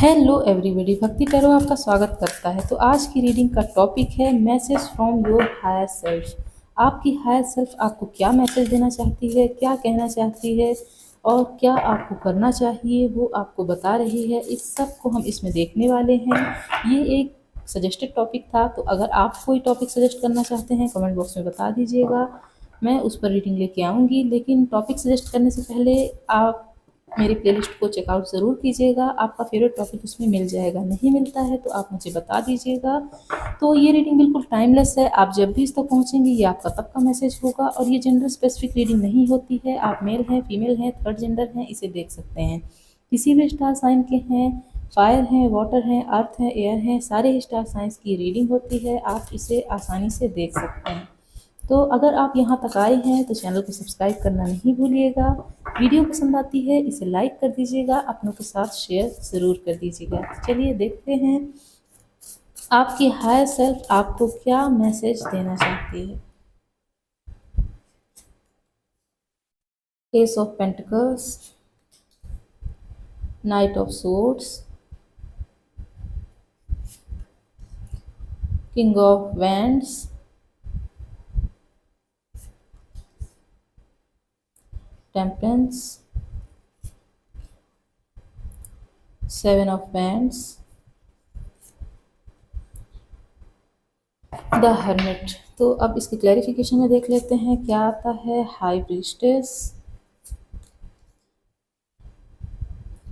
Hello everybody, भक्ति tarot आपका स्वागत करता है। तो आज की रीडिंग का टॉपिक है message from your higher self. आपकी हायर सेल्फ आपको क्या मैसेज देना चाहती है, क्या कहना चाहती है और क्या आपको करना चाहिए वो आपको बता रही है। इस सब को हम इसमें देखने वाले हैं। ये एक सजेस्टेड टॉपिक था, तो अगर आप कोई टॉपिक सजेस्ट करना चाहते हैं कमेंट बॉक्स में बता दीजिएगा, मैं उस पर रीडिंग लेके आऊँगी। लेकिन टॉपिक सजेस्ट करने से पहले आप मेरी प्लेलिस्ट को चेकआउट ज़रूर कीजिएगा, आपका फेवरेट टॉपिक उसमें मिल जाएगा। नहीं मिलता है तो आप मुझे बता दीजिएगा। तो ये रीडिंग बिल्कुल टाइमलेस है, आप जब भी इस तक पहुँचेंगे ये आपका तब का मैसेज होगा। और ये जेंडर स्पेसिफिक रीडिंग नहीं होती है, आप मेल हैं, फीमेल हैं, थर्ड जेंडर हैं, इसे देख सकते हैं। किसी भी स्टार साइन के हैं, फायर हैं, वाटर हैं, अर्थ हैं, एयर हैं, सारे स्टार साइंस की रीडिंग होती है, आप इसे आसानी से देख सकते हैं। तो अगर आप यहाँ तक आए हैं तो चैनल को सब्सक्राइब करना नहीं भूलिएगा। वीडियो पसंद आती है इसे लाइक कर दीजिएगा, अपनों के साथ शेयर ज़रूर कर दीजिएगा। चलिए देखते हैं आपकी हायर सेल्फ आपको क्या मैसेज देना चाहती है। S of pentacles, night of swords, king of wands, temperance, seven of wands, the hermit. तो अब इसकी क्लैरिफिकेशन में देख लेते हैं क्या आता है। High priestess,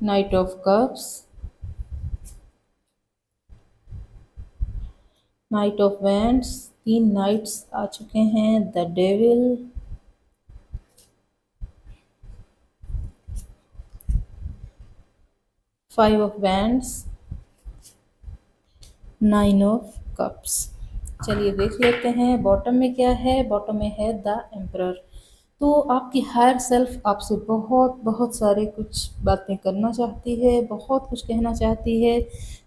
knight of cups, knight of wands, 3 knights आ चुके हैं। The devil, five of wands, 9 of cups. चलिए देख लेते हैं बॉटम में क्या है। बॉटम में है द एम्परर। तो आपकी हायर सेल्फ आपसे बहुत बहुत सारे कुछ बातें करना चाहती है, बहुत कुछ कहना चाहती है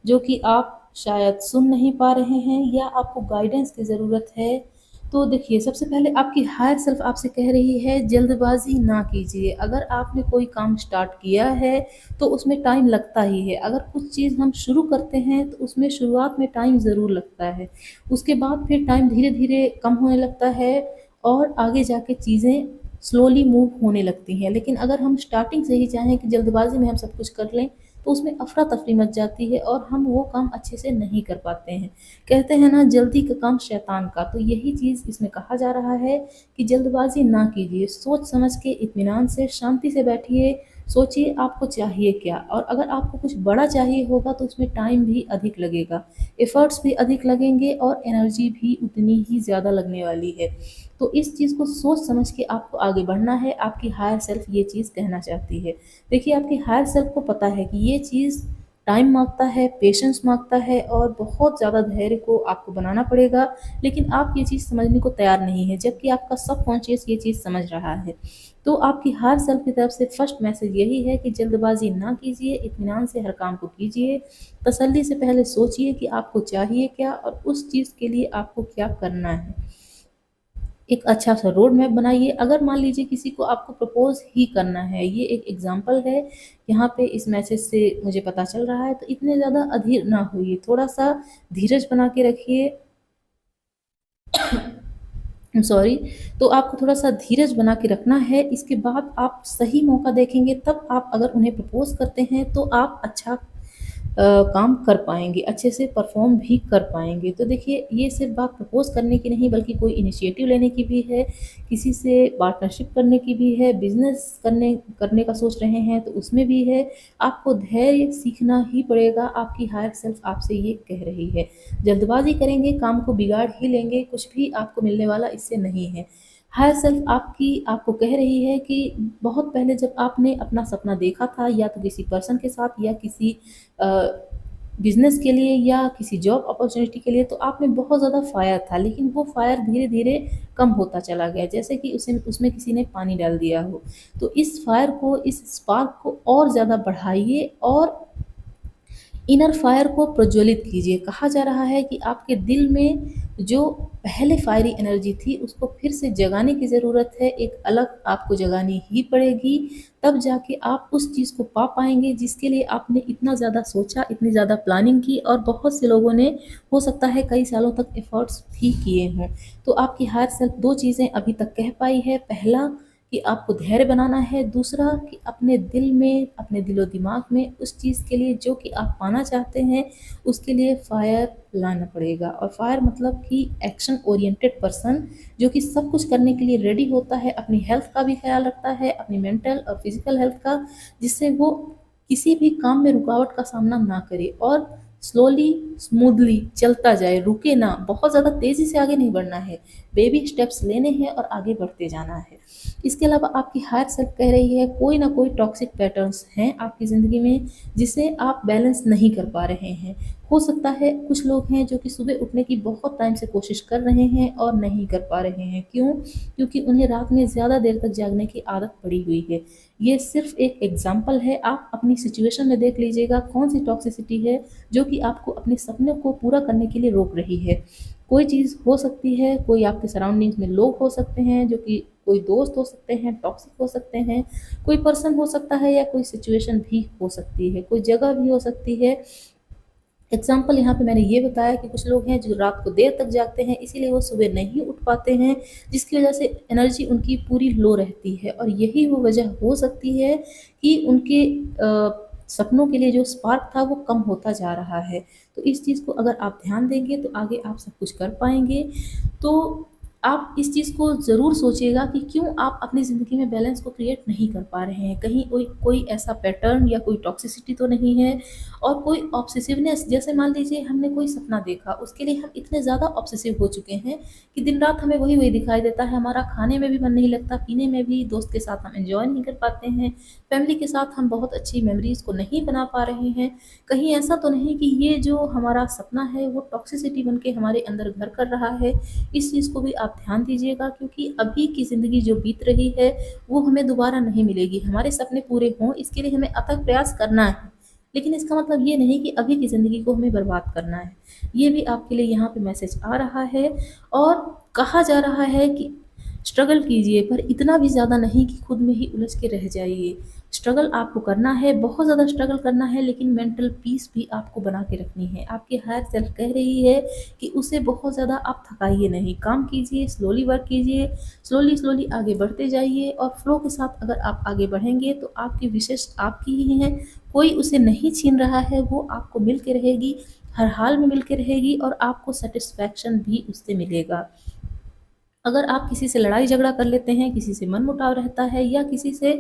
जो कि आप शायद सुन नहीं पा रहे हैं या आपको गाइडेंस की ज़रूरत है। तो देखिए, सबसे पहले आपकी हायर सेल्फ आपसे कह रही है जल्दबाजी ना कीजिए। अगर आपने कोई काम स्टार्ट किया है तो उसमें टाइम लगता ही है। अगर कुछ चीज़ हम शुरू करते हैं तो उसमें शुरुआत में टाइम ज़रूर लगता है, उसके बाद फिर टाइम धीरे धीरे कम होने लगता है और आगे जाके चीज़ें स्लोली मूव होने लगती हैं। लेकिन अगर हम स्टार्टिंग से ही चाहें कि जल्दबाजी में हम सब कुछ कर लें तो उसमें अफरा तफरी मच जाती है और हम वो काम अच्छे से नहीं कर पाते हैं। कहते हैं ना, जल्दी का काम शैतान का। तो यही चीज़ इसमें कहा जा रहा है कि जल्दबाजी ना कीजिए, सोच समझ के इत्मीनान से शांति से बैठिए, सोचिए आपको चाहिए क्या। और अगर आपको कुछ बड़ा चाहिए होगा तो उसमें टाइम भी अधिक लगेगा, एफर्ट्स भी अधिक लगेंगे और एनर्जी भी उतनी ही ज़्यादा लगने वाली है। तो इस चीज़ को सोच समझ के आपको आगे बढ़ना है। आपकी हायर सेल्फ ये चीज़ कहना चाहती है। देखिए, आपकी हायर सेल्फ को पता है कि ये चीज़ टाइम मांगता है, पेशेंस मांगता है और बहुत ज़्यादा धैर्य को आपको बनाना पड़ेगा। लेकिन आप ये चीज़ समझने को तैयार नहीं है, जबकि आपका सबकॉन्शियस ये चीज़ समझ रहा है। तो आपकी हायर सेल्फ की तरफ से फर्स्ट मैसेज यही है कि जल्दबाजी ना कीजिए, इत्मीनान से हर काम को कीजिए, तसल्ली से पहले सोचिए कि आपको चाहिए क्या और उस चीज़ के लिए आपको क्या करना है। एक अच्छा सा रोड मैप बनाइए। अगर मान लीजिए किसी को आपको प्रपोज ही करना है, ये एक एग्जांपल है यहाँ पे इस मैसेज से मुझे पता चल रहा है, तो इतने ज़्यादा अधीर ना होइए, थोड़ा सा धीरज बना के रखिए। सॉरी। तो आपको थोड़ा सा धीरज बना के रखना है। इसके बाद आप सही मौका देखेंगे, तब आप अगर उन्हें प्रपोज करते हैं तो आप अच्छा काम कर पाएंगे, अच्छे से परफॉर्म भी कर पाएंगे। तो देखिए, ये सिर्फ बात प्रपोज करने की नहीं बल्कि कोई इनिशिएटिव लेने की भी है, किसी से पार्टनरशिप करने की भी है, बिजनेस करने करने का सोच रहे हैं तो उसमें भी है। आपको धैर्य सीखना ही पड़ेगा। आपकी हायर सेल्फ आपसे ये कह रही है, जल्दबाजी करेंगे काम को बिगाड़ ही लेंगे, कुछ भी आपको मिलने वाला इससे नहीं है। हायर सेल्फ आपकी आपको कह रही है कि बहुत पहले जब आपने अपना सपना देखा था, या तो किसी पर्सन के साथ या किसी बिजनेस के लिए या किसी जॉब अपॉर्चुनिटी के लिए, तो आप में बहुत ज़्यादा फायर था, लेकिन वो फायर धीरे धीरे कम होता चला गया, जैसे कि उसे उसमें किसी ने पानी डाल दिया हो। तो इस फायर को, इस स्पार्क को और ज़्यादा बढ़ाइए और इनर फायर को प्रज्वलित कीजिए। कहा जा रहा है कि आपके दिल में जो पहले फायरी एनर्जी थी उसको फिर से जगाने की ज़रूरत है, एक अलग आपको जगानी ही पड़ेगी, तब जाके आप उस चीज़ को पा पाएंगे जिसके लिए आपने इतना ज़्यादा सोचा, इतनी ज़्यादा प्लानिंग की, और बहुत से लोगों ने हो सकता है कई सालों तक एफर्ट्स भी किए हों। तो आपकी हायर सेल्फ दो चीज़ें अभी तक कह पाई है, पहला कि आपको धैर्य बनाना है, दूसरा कि अपने दिल में, अपने दिलो दिमाग में उस चीज़ के लिए जो कि आप पाना चाहते हैं उसके लिए फायर लाना पड़ेगा। और फायर मतलब कि एक्शन ओरिएंटेड पर्सन, जो कि सब कुछ करने के लिए रेडी होता है, अपनी हेल्थ का भी ख्याल रखता है, अपनी मेंटल और फिजिकल हेल्थ का, जिससे वो किसी भी काम में रुकावट का सामना ना करे और स्लोली स्मूथली चलता जाए, रुके ना, बहुत ज़्यादा तेज़ी से आगे नहीं बढ़ना है, बेबी स्टेप्स लेने हैं और आगे बढ़ते जाना है। इसके अलावा आपकी हायर सेल्फ कह रही है कोई ना कोई टॉक्सिक पैटर्न्स हैं आपकी ज़िंदगी में जिसे आप बैलेंस नहीं कर पा रहे हैं। हो सकता है कुछ लोग हैं जो कि सुबह उठने की बहुत टाइम से कोशिश कर रहे हैं और नहीं कर पा रहे हैं। क्यों? क्योंकि उन्हें रात में ज़्यादा देर तक जागने की आदत पड़ी हुई है। ये सिर्फ एक एग्जाम्पल है, आप अपनी सिचुएशन में देख लीजिएगा कौन सी टॉक्सिसिटी है जो कि आपको अपने सपने को पूरा करने के लिए रोक रही है। कोई चीज़ हो सकती है, कोई आपके सराउंडिंग्स में लोग हो सकते हैं जो कि कोई दोस्त हो सकते हैं, टॉक्सिक हो सकते हैं, कोई पर्सन हो सकता है, या कोई सिचुएशन भी हो सकती है, कोई जगह भी हो सकती है। एग्जाम्पल यहाँ पे मैंने ये बताया कि कुछ लोग हैं जो रात को देर तक जागते हैं, इसीलिए वो सुबह नहीं उठ पाते हैं, जिसकी वजह से एनर्जी उनकी पूरी लो रहती है, और यही वो वजह हो सकती है कि उनके सपनों के लिए जो स्पार्क था वो कम होता जा रहा है। तो इस चीज़ को अगर आप ध्यान देंगे तो आगे आप सब कुछ कर पाएंगे। तो आप इस चीज़ को ज़रूर सोचिएगा कि क्यों आप अपनी ज़िंदगी में बैलेंस को क्रिएट नहीं कर पा रहे हैं। कहीं कोई कोई ऐसा पैटर्न या कोई टॉक्सिसिटी तो नहीं है, और कोई ऑब्सेसिवनेस, जैसे मान लीजिए हमने कोई सपना देखा, उसके लिए हम इतने ज़्यादा ऑब्सेसिव हो चुके हैं कि दिन रात हमें वही वही दिखाई देता है, हमारा खाने में भी मन नहीं लगता, पीने में भी, दोस्त के साथ हम एंजॉय नहीं कर पाते हैं, फैमिली के साथ हम बहुत अच्छी मेमोरीज़ को नहीं बना पा रहे हैं। कहीं ऐसा तो नहीं कि ये जो हमारा सपना है वो टॉक्सिसिटी बन के हमारे अंदर घर कर रहा है? इस चीज़ को भी आप ध्यान दीजिएगा, क्योंकि अभी की ज़िंदगी जो बीत रही है वो हमें दोबारा नहीं मिलेगी। हमारे सपने पूरे हों इसके लिए हमें अथक प्रयास करना है, लेकिन इसका मतलब ये नहीं कि अभी की ज़िंदगी को हमें बर्बाद करना है। ये भी आपके लिए यहाँ पे मैसेज आ रहा है, और कहा जा रहा है कि स्ट्रगल कीजिए, पर इतना भी ज़्यादा नहीं कि खुद में ही उलझ के रह जाइए। स्ट्रगल आपको करना है, बहुत ज़्यादा स्ट्रगल करना है, लेकिन मेंटल पीस भी आपको बना के रखनी है। आपकी हायर सेल्फ कह रही है कि उसे बहुत ज़्यादा आप थकाइए नहीं, काम कीजिए, स्लोली वर्क कीजिए, स्लोली स्लोली आगे बढ़ते जाइए, और फ्लो के साथ अगर आप आगे बढ़ेंगे तो आपकी विशेष आपकी ही है, कोई उसे नहीं छीन रहा है, वो आपको मिल के रहेगी, हर हाल में मिल के रहेगी, और आपको सेटिस्फैक्शन भी उससे मिलेगा। अगर आप किसी से लड़ाई झगड़ा कर लेते हैं, किसी से मनमुटाव रहता है, या किसी से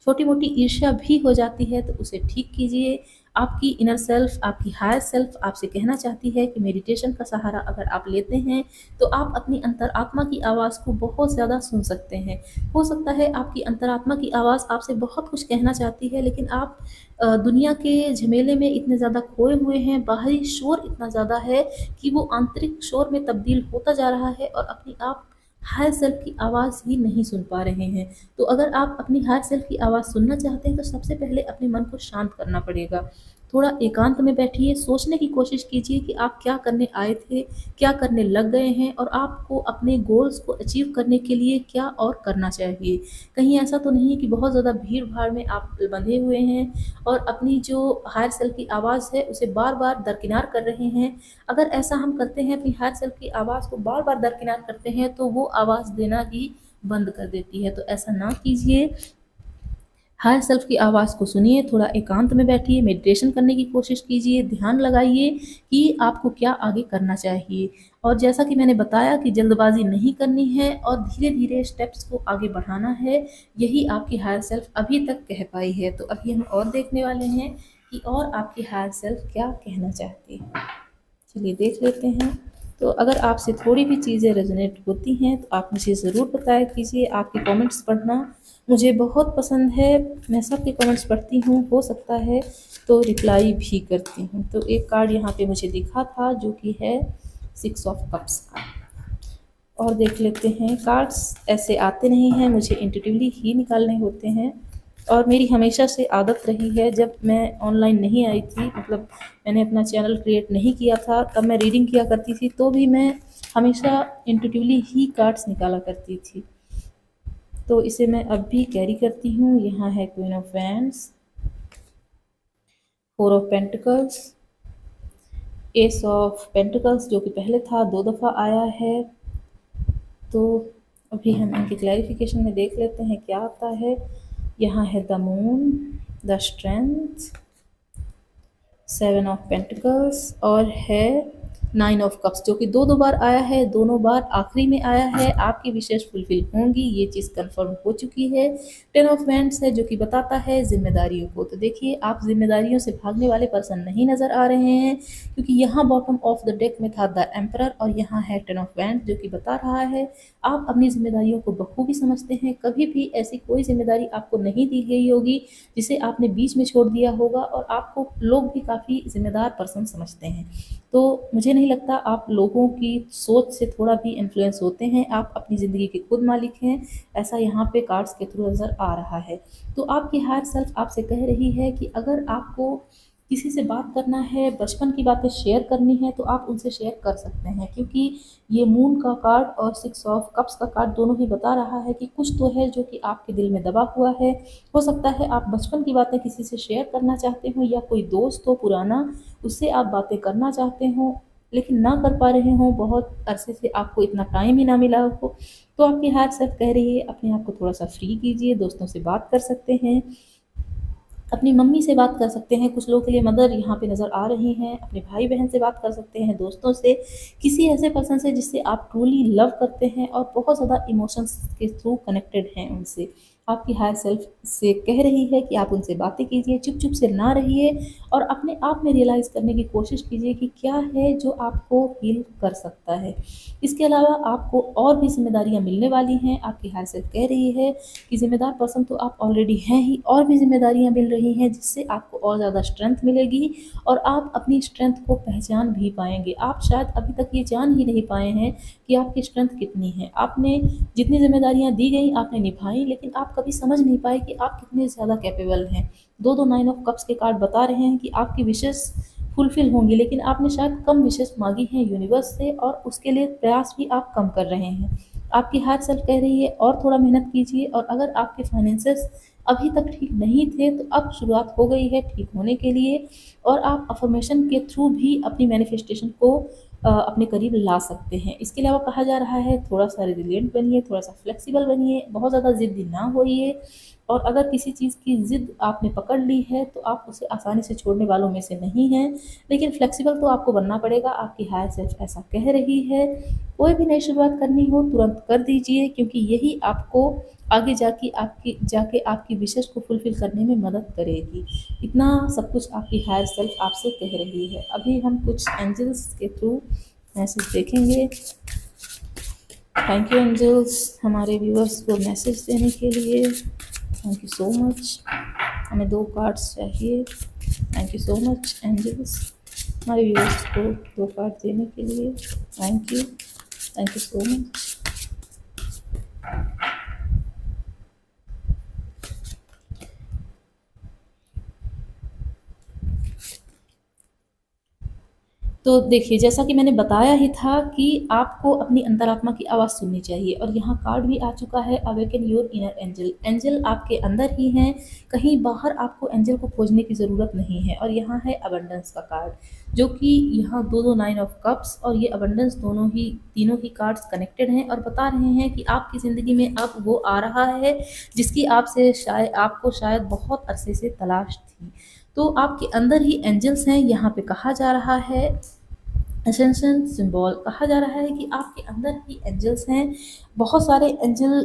छोटी-मोटी ईर्ष्या भी हो जाती है, तो उसे ठीक कीजिए। आपकी इनर सेल्फ, आपकी हायर सेल्फ आपसे कहना चाहती है कि मेडिटेशन का सहारा अगर आप लेते हैं, तो आप अपनी अंतरात्मा की आवाज़ को बहुत ज़्यादा सुन सकते हैं। हो सकता है आपकी अंतरात्मा की आवाज़ आपसे बहुत कुछ कहना चाहती है, लेकिन आप दुनिया के झमेले में इतने ज़्यादा खोए हुए हैं, बाहरी शोर इतना ज़्यादा है कि वो आंतरिक शोर में तब्दील होता जा रहा है, और अपनी आप हायर सेल्फ की आवाज़ ही नहीं सुन पा रहे हैं। तो अगर आप अपनी हायर सेल्फ की आवाज़ सुनना चाहते हैं तो सबसे पहले अपने मन को शांत करना पड़ेगा। थोड़ा एकांत में बैठिए, सोचने की कोशिश कीजिए कि आप क्या करने आए थे, क्या करने लग गए हैं, और आपको अपने गोल्स को अचीव करने के लिए क्या और करना चाहिए। कहीं ऐसा तो नहीं कि बहुत ज़्यादा भीड़-भाड़ में आप बंधे हुए हैं और अपनी जो हायर सेल्फ की आवाज़ है उसे बार-बार दरकिनार कर रहे हैं। अगर ऐसा हम करते हैं, अपनी हायर सेल्फ की आवाज़ को बार-बार दरकिनार करते हैं, तो वो आवाज़ देना ही बंद कर देती है। तो ऐसा ना कीजिए, हायर सेल्फ की आवाज़ को सुनिए, थोड़ा एकांत में बैठिए, मेडिटेशन करने की कोशिश कीजिए, ध्यान लगाइए कि आपको क्या आगे करना चाहिए। और जैसा कि मैंने बताया कि जल्दबाज़ी नहीं करनी है और धीरे-धीरे स्टेप्स को आगे बढ़ाना है, यही आपकी हायर सेल्फ अभी तक कह पाई है। तो अभी हम और देखने वाले हैं कि और आपकी हायर सेल्फ क्या कहना चाहती है। चलिए देख लेते हैं। तो अगर आपसे थोड़ी भी चीज़ें रेजोनेट होती हैं तो आप मुझे ज़रूर बताया कीजिए। आपके कमेंट्स पढ़ना मुझे बहुत पसंद है, मैं सबके कमेंट्स पढ़ती हूँ, हो सकता है तो रिप्लाई भी करती हूँ। तो एक कार्ड यहाँ पे मुझे दिखा था जो कि है 6 ऑफ कप्स का, और देख लेते हैं। कार्ड्स ऐसे आते नहीं हैं, मुझे इंट्यूटिवली ही निकालने होते हैं। और मेरी हमेशा से आदत रही है, जब मैं ऑनलाइन नहीं आई थी, मतलब मैंने अपना चैनल क्रिएट नहीं किया था, तब मैं रीडिंग किया करती थी, तो भी मैं हमेशा इंट्यूटिवली ही कार्ड्स निकाला करती थी। तो इसे मैं अब भी कैरी करती हूँ। यहाँ है queen of wands, four of pentacles, S of pentacles जो कि पहले था, 2 दफ़ा आया है। तो अभी हम इनके क्लैरिफिकेशन में देख लेते हैं क्या आता है। यहाँ है the moon, the strength, 7 of pentacles और है 9 ऑफ कप्स जो कि 2 बार आया है, दोनों बार आखिरी में आया है। आपकी विशेष फुलफिल होंगी, ये चीज़ कंफर्म हो चुकी है। 10 ऑफ वैंड्स है जो कि बताता है जिम्मेदारियों को। तो देखिए, आप जिम्मेदारियों से भागने वाले पर्सन नहीं नज़र आ रहे हैं, क्योंकि यहाँ बॉटम ऑफ द डेक में था द एम्परर और यहाँ है 10 ऑफ वैंड्स जो कि बता रहा है आप अपनी जिम्मेदारियों को बखूबी समझते हैं। कभी भी ऐसी कोई जिम्मेदारी आपको नहीं दी गई होगी जिसे आपने बीच में छोड़ दिया होगा, और आपको लोग भी काफ़ी जिम्मेदार पर्सन समझते हैं। तो मुझे नहीं लगता आप लोगों की सोच से थोड़ा भी इन्फ्लुएंस होते हैं, आप अपनी ज़िंदगी के खुद मालिक हैं, ऐसा यहाँ पे कार्ड्स के थ्रू नज़र आ रहा है। तो आपकी हायर सेल्फ आपसे कह रही है कि अगर आपको किसी से बात करना है, बचपन की बातें शेयर करनी है, तो आप उनसे शेयर कर सकते हैं, क्योंकि ये मून का कार्ड और 6 ऑफ कप्स का कार्ड दोनों ही बता रहा है कि कुछ तो है जो कि आपके दिल में दबा हुआ है। हो सकता है आप बचपन की बातें किसी से शेयर करना चाहते हो, या कोई दोस्त हो पुराना, उससे आप बातें करना चाहते हो लेकिन ना कर पा रहे हो, बहुत अरसे से आपको इतना टाइम ही ना मिला हो। तो आपकी हायर सेल्फ कह रही है अपने आप को थोड़ा सा फ्री कीजिए, दोस्तों से बात कर सकते हैं, अपनी मम्मी से बात कर सकते हैं, कुछ लोगों के लिए मदर यहाँ पे नज़र आ रही हैं, अपने भाई बहन से बात कर सकते हैं, दोस्तों से, किसी ऐसे पर्सन से जिससे आप ट्रूली लव करते हैं और बहुत ज़्यादा इमोशंस के थ्रू कनेक्टेड हैं उनसे। आपकी हायर सेल्फ से कह रही है कि आप उनसे बातें कीजिए, चुप चुप से ना रहिए, और अपने आप में रियलाइज़ करने की कोशिश कीजिए कि क्या है जो आपको हील कर सकता है। इसके अलावा आपको और भी जिम्मेदारियाँ मिलने वाली हैं। आपकी हायर सेल्फ कह रही है कि ज़िम्मेदार पर्सन तो आप ऑलरेडी हैं ही, और भी ज़िम्मेदारियाँ मिल रही हैं जिससे आपको और ज़्यादा स्ट्रेंथ मिलेगी, और आप अपनी स्ट्रेंथ को पहचान भी पाएँगे। आप शायद अभी तक ये जान ही नहीं पाए हैं कि आपकी स्ट्रेंथ कितनी है। आपने जितनी ज़िम्मेदारियाँ दी गई आपने निभाई, लेकिन आप कभी समझ नहीं पाए कि आप कितने ज़्यादा कैपेबल हैं। 2-2 9 ऑफ कप्स के कार्ड बता रहे हैं कि आपकी विशेज़ फुलफ़िल होंगी, लेकिन आपने शायद कम विशेज़ माँगी हैं यूनिवर्स से, और उसके लिए प्रयास भी आप कम कर रहे हैं। आपकी हायर सेल्फ कह रही है और थोड़ा मेहनत कीजिए, और अगर आपके फाइनेंसेस अभी तक ठीक नहीं थे तो अब शुरुआत हो गई है ठीक होने के लिए, और आप अफ़र्मेशन के थ्रू भी अपनी मैनिफेस्टेशन को अपने करीब ला सकते हैं। इसके अलावा कहा जा रहा है थोड़ा-सा रेज़िलिएंट बनिए, थोड़ा-सा फ्लेक्सिबल बनिए, बहुत ज़्यादा ज़िद्दी ना होइए, और अगर किसी चीज़ की ज़िद आपने पकड़ ली है तो आप उसे आसानी से छोड़ने वालों में से नहीं हैं, लेकिन फ्लेक्सिबल तो आपको बनना पड़ेगा। आपकी हायर सेल्फ ऐसा कह रही है। कोई भी नई शुरुआत करनी हो तुरंत कर दीजिए, क्योंकि यही आपको आगे जाके आपकी विशेज़ को फुलफ़िल करने में मदद करेगी। इतना सब कुछ आपकी हायर सेल्फ आपसे कह रही है। अभी हम कुछ एंजल्स के थ्रू मैसेज देखेंगे। थैंक यू एंजल्स हमारे व्यूअर्स को मैसेज देने के लिए। Thank you so much. हमें 2 कार्ड्स चाहिए। Thank you so much angels हमारे व्यूअर्स को 2 कार्ड देने के लिए। Thank you so much. तो देखिए, जैसा कि मैंने बताया ही था कि आपको अपनी अंतरात्मा की आवाज़ सुननी चाहिए, और यहाँ कार्ड भी आ चुका है awaken your inner angel. Angel आपके अंदर ही हैं, कहीं बाहर आपको एंजल को खोजने की ज़रूरत नहीं है। और यहाँ है अबंडेंस का कार्ड, जो कि यहाँ 2-2 9 ऑफ कप्स और ये अबंडेंस दोनों ही तीनों ही कार्ड्स कनेक्टेड हैं, और बता रहे हैं कि आपकी ज़िंदगी में अब वो आ रहा है जिसकी आपको शायद बहुत अरसे से तलाश थी। तो आपके अंदर ही एंजल्स हैं। यहाँ पे कहा जा रहा है असेंशन सिंबल, कहा जा रहा है कि आपके अंदर ही एंजल्स हैं। बहुत सारे एंजल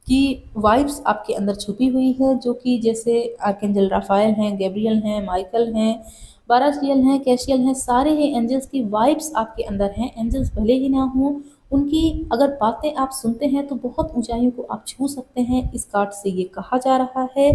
की वाइब्स आपके अंदर छुपी हुई है, जो कि जैसे आर्कएंजल राफाएल हैं, गैब्रियल हैं, माइकल हैं, बारासियल हैं, कैशियल हैं, सारे ही एंजल्स की वाइब्स आपके अंदर हैं। एंजल्स भले ही ना हों, उनकी अगर बातें आप सुनते हैं तो बहुत ऊंचाइयों को आप छू सकते हैं। इस कार्ड से ये कहा जा रहा है।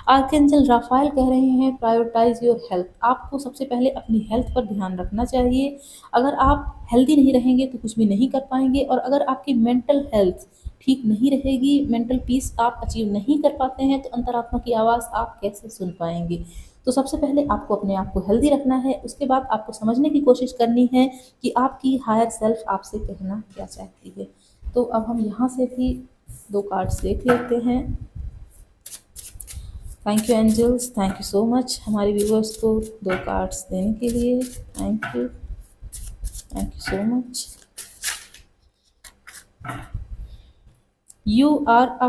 आर्कएंजल राफाएल कह रहे हैं प्रायोरिटाइज योर हेल्थ। आपको सबसे पहले अपनी हेल्थ पर ध्यान रखना चाहिए। अगर आप हेल्दी नहीं रहेंगे तो कुछ भी नहीं कर पाएंगे, और अगर आपकी मेंटल हेल्थ ठीक नहीं रहेगी, मेंटल पीस आप अचीव नहीं कर पाते हैं, तो अंतरात्मा की आवाज़ आप कैसे सुन पाएंगे। तो सबसे पहले आपको अपने आप को हेल्दी रखना है, उसके बाद आपको समझने की कोशिश करनी है कि आपकी हायर सेल्फ आपसे कहना क्या चाहती है। तो अब हम यहाँ से भी 2 कार्ड्स देख लेते हैं। Thank you angels, thank you so much हमारे व्यूअर्स को 2 कार्ड्स देने के लिए। Thank you so much. You are a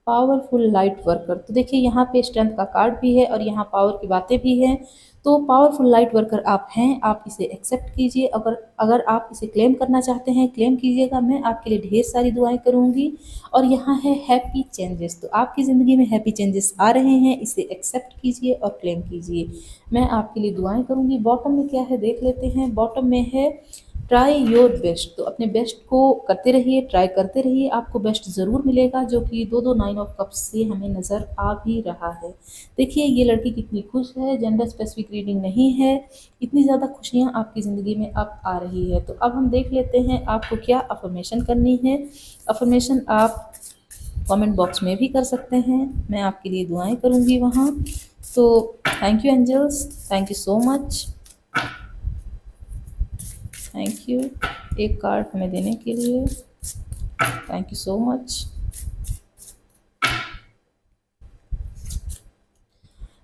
powerful light worker. तो देखिए यहाँ पे स्ट्रेंथ का कार्ड भी है और यहाँ पावर की बातें भी हैं। तो पावरफुल लाइट वर्कर आप हैं, आप इसे एक्सेप्ट कीजिए। अगर अगर आप इसे क्लेम करना चाहते हैं, क्लेम कीजिएगा, मैं आपके लिए ढेर सारी दुआएं करूंगी। और यहाँ है हैप्पी चेंजेस, तो आपकी ज़िंदगी में हैप्पी चेंजेस आ रहे हैं, इसे एक्सेप्ट कीजिए और क्लेम कीजिए। मैं आपके लिए दुआएं करूंगी। बॉटम में क्या है देख लेते हैं। बॉटम में है ट्राई योर बेस्ट। तो अपने बेस्ट को करते रहिए, ट्राई करते रहिए, आपको बेस्ट ज़रूर मिलेगा, जो कि 2 9 ऑफ कप्स से हमें नज़र आ भी रहा है। देखिए ये लड़की कितनी खुश है, जेंडर स्पेसिफिक रीडिंग नहीं है, इतनी ज़्यादा खुशियाँ आपकी ज़िंदगी में अब आ रही है। तो अब हम देख लेते हैं आपको क्या अफर्मेशन करनी है। अफर्मेशन आप कमेंट बॉक्स में भी कर सकते हैं, मैं आपके लिए दुआएं करूँगी वहाँ। तो thank you angels, thank you so much, thank you एक कार्ड हमें देने के लिए। थैंक यू सो मच।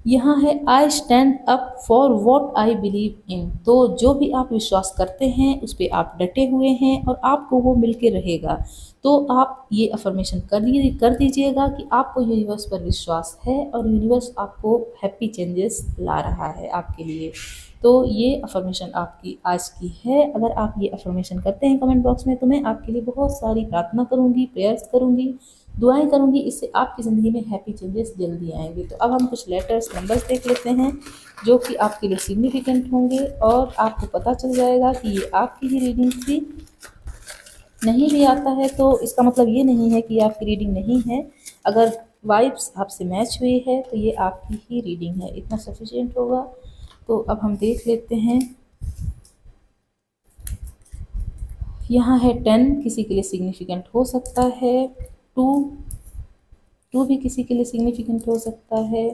यहाँ है I stand up for what I believe in. तो जो भी आप विश्वास करते हैं उस पर आप डटे हुए हैं और आपको वो मिल के रहेगा। तो आप ये अफर्मेशन कर दीजिएगा कि आपको यूनिवर्स पर विश्वास है और यूनिवर्स आपको हैप्पी चेंजेस ला रहा है आपके लिए। तो ये अफर्मेशन आपकी आज की है। अगर आप ये अफर्मेशन करते हैं कमेंट बॉक्स में, तो मैं आपके लिए बहुत सारी प्रार्थना करूँगी, प्रेयर्स करूँगी, दुआएं करूँगी, इससे आपकी ज़िंदगी में हैप्पी चेंजेस जल्दी आएंगे। तो अब हम कुछ लेटर्स नंबर्स देख लेते हैं जो कि आपके लिए सिग्निफिकेंट होंगे और आपको पता चल जाएगा कि ये आपकी ही रीडिंग थी। नहीं भी आता है तो इसका मतलब ये नहीं है कि आपकी रीडिंग नहीं है। अगर वाइब्स आपसे मैच हुई है तो ये आपकी ही रीडिंग है, इतना सफिशिएंट होगा। तो अब हम देख लेते हैं। यहाँ है 10, किसी के लिए सिग्निफिकेंट हो सकता है। 2 भी किसी के लिए सिग्निफिकेंट हो सकता है।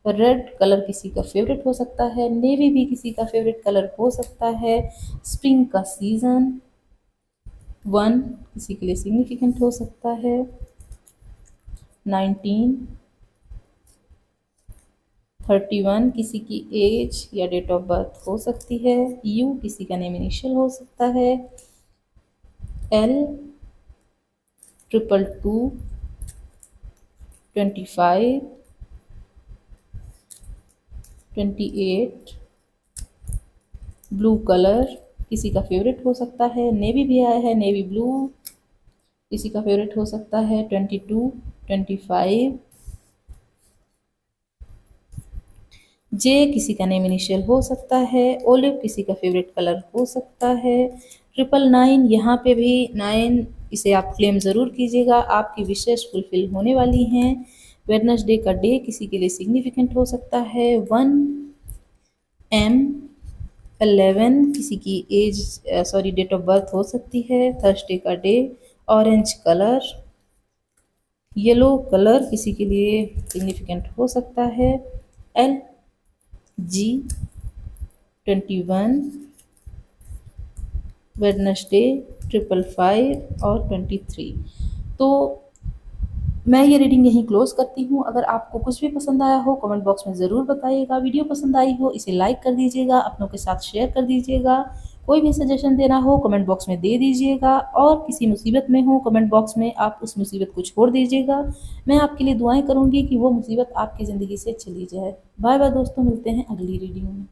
रेड कलर किसी का फेवरेट हो सकता है। नेवी भी किसी का फेवरेट कलर हो सकता है। स्प्रिंग का सीज़न 1 किसी के लिए सिग्निफिकेंट हो सकता है। 19, 31 किसी की एज या डेट ऑफ बर्थ हो सकती है। यू किसी का नेम इनिशियल हो सकता है। L 222, 25, 28, ब्लू कलर किसी का फेवरेट हो सकता है। नेवी भी आया है, नेवी ब्लू किसी का फेवरेट हो सकता है। 22, 25, जे किसी का नेम इनिशियल हो सकता है। ओलिव किसी का फेवरेट कलर हो सकता है। 999 यहाँ पे भी 9, इसे आप क्लेम ज़रूर कीजिएगा, आपकी विशेष फुलफिल होने वाली हैं। वेडनेसडे का डे किसी के लिए सिग्निफिकेंट हो सकता है। 1 M 11 किसी की एज डेट ऑफ बर्थ हो सकती है। थर्सडे का day. Orange colour, yellow colour किसी के लिए सिग्निफिकेंट हो सकता है। LG 21, वेडनेसडे 555 और 23। तो मैं ये रीडिंग यहीं क्लोज करती हूँ। अगर आपको कुछ भी पसंद आया हो कमेंट बॉक्स में ज़रूर बताइएगा। वीडियो पसंद आई हो इसे लाइक कर दीजिएगा, अपनों के साथ शेयर कर दीजिएगा। कोई भी सजेशन देना हो कमेंट बॉक्स में दे दीजिएगा और किसी मुसीबत में हो कमेंट बॉक्स में आप उस मुसीबत को छोड़ दीजिएगा। मैं आपके लिए दुआएं करूँगी कि वो मुसीबत आपकी ज़िंदगी से चली जाए। बाय बाय दोस्तों, मिलते हैं अगली रीडिंग में।